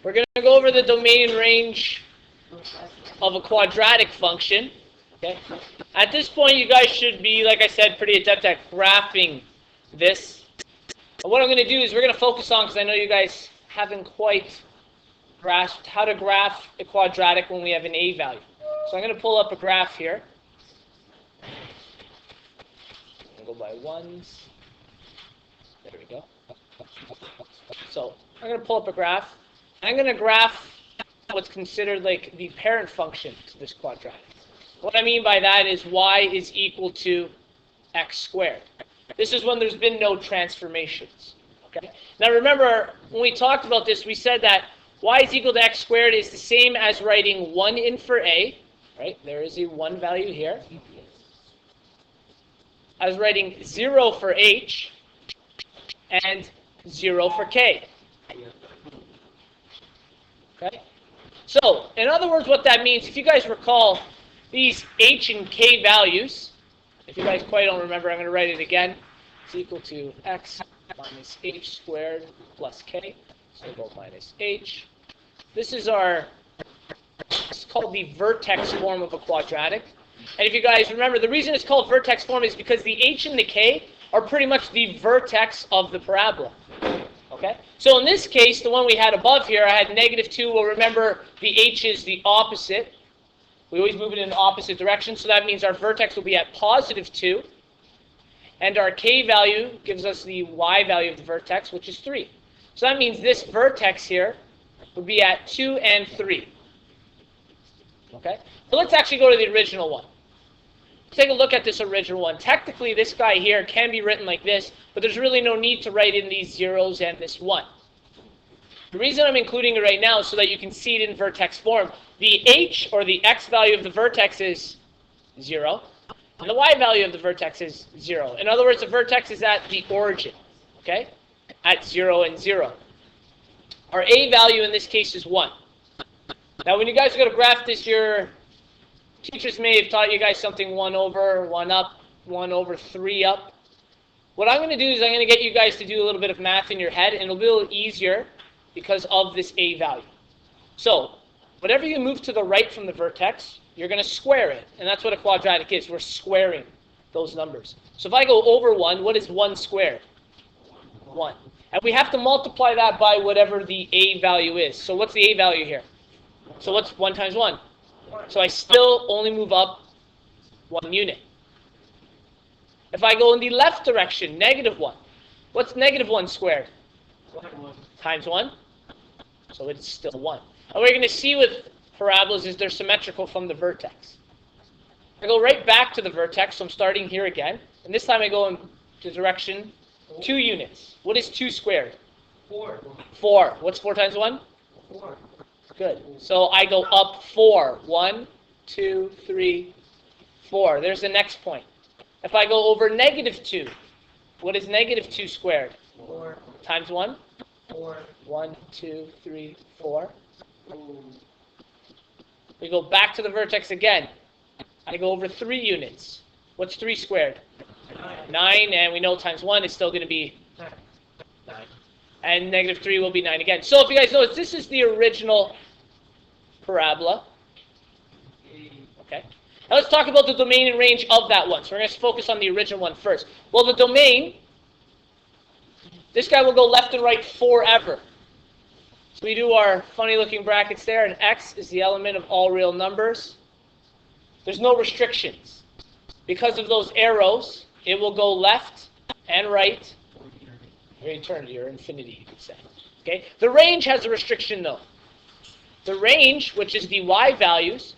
We're going to go over the domain and range of a quadratic function. Okay. At this point, you guys should be, like I said, pretty adept at graphing this. And what I'm going to do is we're going to focus on, because I know you guys haven't quite grasped how to graph a quadratic when we have an a value. So I'm going to pull up a graph here. I'll go by ones. There we go. So I'm going to pull up a graph. I'm going to graph what's considered like the parent function to this quadratic. What I mean by that is y is equal to x squared. This is when there's been no transformations. Okay. Now remember, when we talked about this, we said that y is equal to x squared is the same as writing 1 in for a, right? There is a 1 value here. As writing 0 for h and 0 for k. Okay? So, in other words, what that means, if you guys recall, these h and k values, if you guys quite don't remember, I'm going to write it again. It's equal to x minus h squared plus k. So we'll go minus h. This is it's called the vertex form of a quadratic. And if you guys remember, the reason it's called vertex form is because the h and the k are pretty much the vertex of the parabola. Okay? So in this case, the one we had above here, I had -2. Well, remember, the h is the opposite. We always move it in the opposite direction, so that means our vertex will be at +2. And our k value gives us the y value of the vertex, which is 3. So that means this vertex here would be at 2 and 3. Okay? So let's actually go to the original one. Let's take a look at this original one. Technically, this guy here can be written like this, but there's really no need to write in these zeros and this 1. The reason I'm including it right now is so that you can see it in vertex form. The h, or the x value of the vertex is 0, and the y value of the vertex is 0. In other words, the vertex is at the origin, okay? At 0 and 0. Our a value in this case is 1. Now, when you guys are going to graph this, your teachers may have taught you guys something 1 over, 1 up, 1 over 3 up. What I'm going to do is I'm going to get you guys to do a little bit of math in your head, and it'll be a little easier because of this a value. So, whatever you move to the right from the vertex, you're going to square it. And that's what a quadratic is. We're squaring those numbers. So if I go over 1, what is 1 squared? 1. And we have to multiply that by whatever the a value is. So what's the a value here? So what's 1 times 1? So I still only move up 1 unit. If I go in the left direction, -1. What's -1 squared? 1. Times 1. So it's still 1. And what we're going to see with parabolas is they're symmetrical from the vertex. I go right back to the vertex, so I'm starting here again. And this time I go in the direction 2 units. What is 2 squared? 4. 4. What's 4 times 1? 4. Good. So I go up 4. 1, 2, 3, 4. There's the next point. If I go over -2, what is -2 squared? 4. Times 1? 4. 1, 2, 3, 4. We go back to the vertex again. I go over 3 units. What's 3 squared? 9, and we know times 1 is still going to be 9. And -3 will be 9 again. So if you guys notice, this is the original parabola. Okay. Now let's talk about the domain and range of that one. So we're going to focus on the original one first. Well, the domain, this guy will go left and right forever. So we do our funny looking brackets there, and x is the element of all real numbers. There's no restrictions. Because of those arrows, it will go left and right for eternity, or infinity, you could say. Okay? The range has a restriction, though. The range, which is the y values,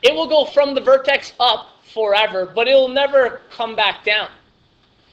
it will go from the vertex up forever, but it will never come back down.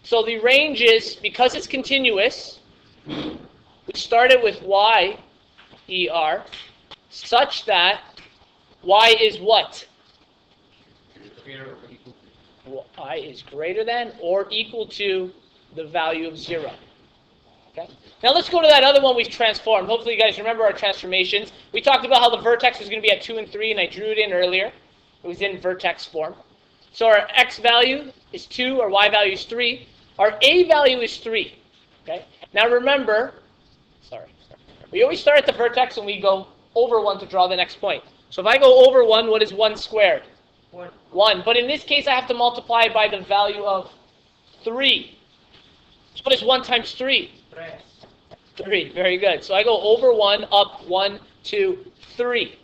So the range is, because it's continuous, we started with y, er, such that y is what? Y is greater than or equal to the value of 0. Okay. Now let's go to that other one we've transformed. Hopefully you guys remember our transformations. We talked about how the vertex was going to be at 2 and 3, and I drew it in earlier. It was in vertex form. So our x value is 2, our y value is 3. Our a value is 3. Okay. Now remember, sorry. We always start at the vertex and we go over 1 to draw the next point. So if I go over 1, what is 1 squared? 1. But in this case, I have to multiply by the value of 3. So what is 1 times 3? 3. Very good. So I go over 1, up 1, 2, 3.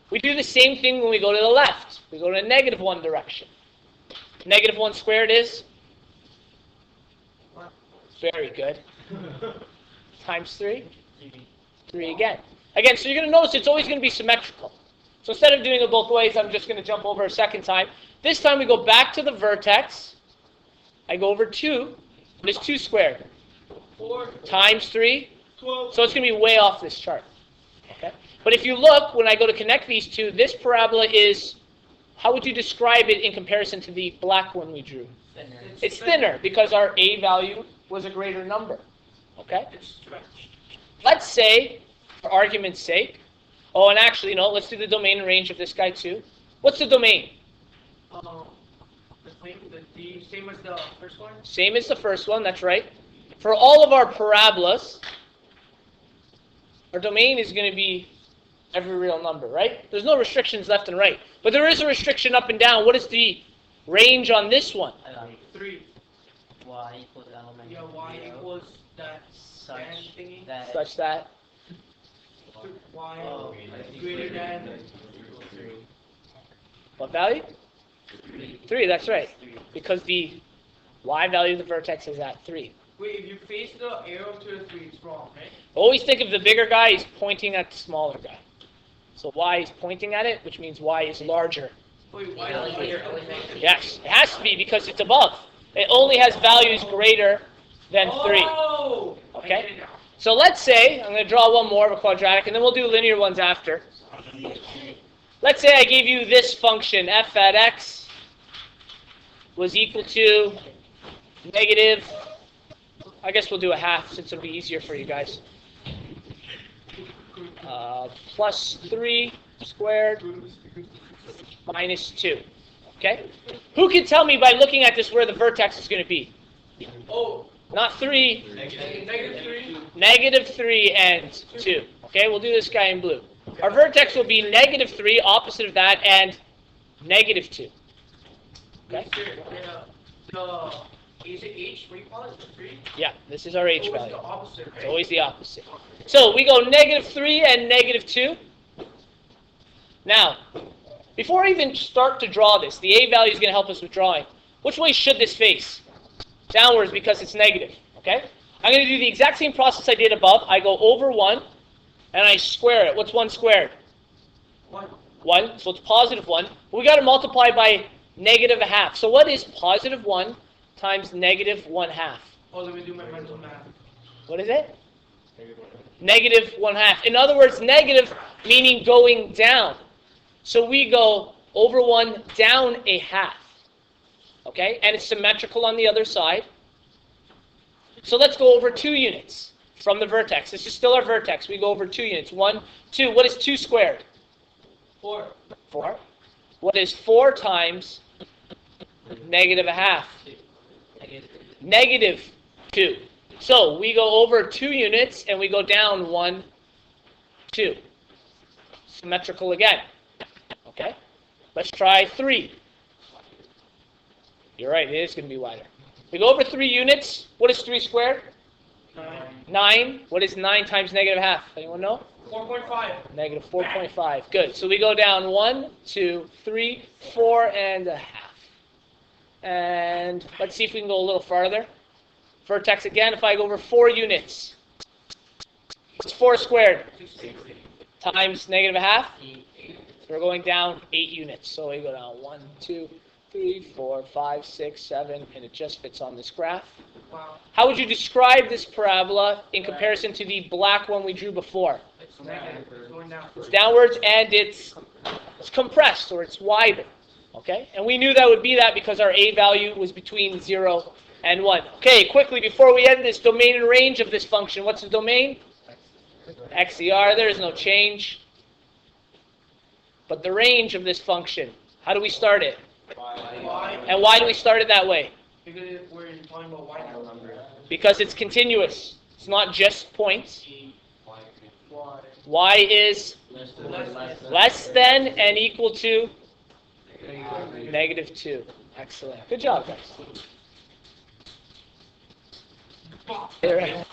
We do the same thing when we go to the left. We go to the negative 1 direction. Negative 1 squared is? Very good. Times 3? 3 again. Again, so you're going to notice it's always going to be symmetrical. So instead of doing it both ways, I'm just going to jump over a second time. This time we go back to the vertex. I go over 2. What is 2 squared? 4 times 3? 12. So it's going to be way off this chart. Okay? But if you look, when I go to connect these two, this parabola is, how would you describe it in comparison to the black one we drew? Thinner. It's thinner because our A value was a greater number. Okay? It's stretched. Let's say, for argument's sake, oh, and actually, no, let's do the domain and range of this guy too. What's the domain? The same as the first one? Same as the first one, that's right. For all of our parabolas, our domain is going to be every real number, right? There's no restrictions left and right. But there is a restriction up and down. What is the range on this one? 3. Y equals element Yeah, y 0, equals that such and thingy. that Such that Y Oh, greater than what value? 3, that's right. Because the y value of the vertex is at 3. Wait, if you face the arrow to the 3, it's wrong, right? Always think of the bigger guy is pointing at the smaller guy. So y is pointing at it, which means y is larger. Wait, why is it Yes, it has to be because it's above. It only has values greater than 3. Oh! Okay. I get it now. So let's say, I'm going to draw one more of a quadratic, and then we'll do linear ones after. Let's say I gave you this function, f at x was equal to negative, I guess we'll do a half since it'll be easier for you guys. Plus 3 squared minus 2. Okay? Who can tell me by looking at this where the vertex is going to be? Oh, Not 3, negative 3. negative 3 and 2. Okay, we'll do this guy in blue. Our vertex will be negative 3, opposite of that, and negative 2. Okay? Is it H? What do you call it? 3? Yeah, this is our H Always value. the opposite, right? It's always the opposite. So we go negative 3 and negative 2. Now, before I even start to draw this, the A value is going to help us with drawing. Which way should this face? Downwards because it's negative. Okay? I'm going to do the exact same process I did above. I go over 1 and I square it. What's 1 squared? 1. 1, so it's positive 1. But we got to multiply by negative a half. So what is positive 1 times negative 1/2? Oh, let me do my mental math. What is it? Negative 1/2. In other words, negative meaning going down. So we go over 1, down a half. Okay? And it's symmetrical on the other side. So let's go over 2 units from the vertex. This is still our vertex. We go over 2 units. 1, 2. What is 2 squared? 4. 4. What is 4 times negative a half? Negative 2. So we go over 2 units and we go down 1, 2. Symmetrical again. Okay? Let's try 3. You're right, it is going to be wider. We go over 3 units. What is 3 squared? 9. 9. What is 9 times negative a half? Anyone know? 4.5. Negative 4.5. Good. So we go down 1, 2, 3, 4 and a half. And let's see if we can go a little farther. Vertex again, if I go over 4 units. What's 4 squared? Times negative a half? So we're going down 8 units. So we go down 1, 2, 3, 4, 5, 6, 7, and it just fits on this graph. Wow. How would you describe this parabola in comparison to the black one we drew before? It's negative. It's going down. It's downwards and it's compressed, or it's wider. Okay? And we knew that would be that because our A value was between 0 and 1. Okay, quickly, before we end this, domain and range of this function. What's the domain? XCR. There is no change. But the range of this function, how do we start it? Y. And why do we start it that way? Because we're talking about Y now. Because it's continuous. It's not just points. Y is less than and equal to -2. Excellent. Good job, guys.